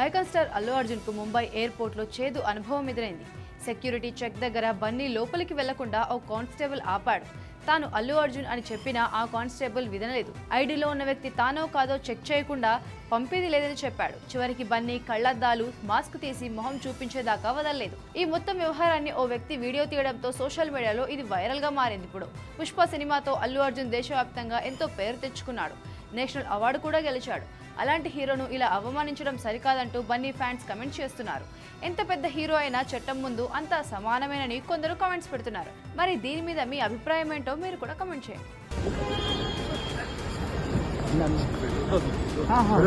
Icon star Allu Arjun కు Mumbai airport లో చేదు అనుభవం ఎదురైంది. సెక్యూరిటీ చెక్ దగ్గర బన్నీ లోపలికి వెళ్లకుండా ఓ కానిస్టేబుల్ ఆపాడు. తాను అల్లు అర్జున్ అని చెప్పినా ఆ కానిస్టేబుల్ వినలేదు. ఐడీలో ఉన్న వ్యక్తి తానో కాదో చెక్ చేయకుండా పంపేది లేదని చెప్పాడు. చివరికి బన్నీ కళ్లద్దాలు, మాస్క్ తీసి మొహం చూపించేదాకా వదలలేదు. ఈ మొత్తం వ్యవహారాన్ని ఓ వ్యక్తి వీడియో తీయడంతో సోషల్ మీడియాలో ఇది వైరల్ గా మారింది. ఇప్పుడు పుష్ప సినిమాతో అల్లు అర్జున్ దేశవ్యాప్తంగా ఎంతో పేరు తెచ్చుకున్నాడు. నేషనల్ అవార్డు కూడా గెలిచాడు. అలాంటి హీరోను ఇలా అవమానించడం సరికాదంటూ బన్నీ ఫ్యాన్స్ కమెంట్ చేస్తున్నారు. ఎంత పెద్ద హీరో అయినా చట్టం ముందు అంతా సమానమేనని కొందరు కామెంట్స్ పెడుతున్నారు. మరి దీని మీద మీ అభిప్రాయం ఏంటో మీరు కూడా కామెంట్ చేయండి.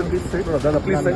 प्लीज सही प्लीज सही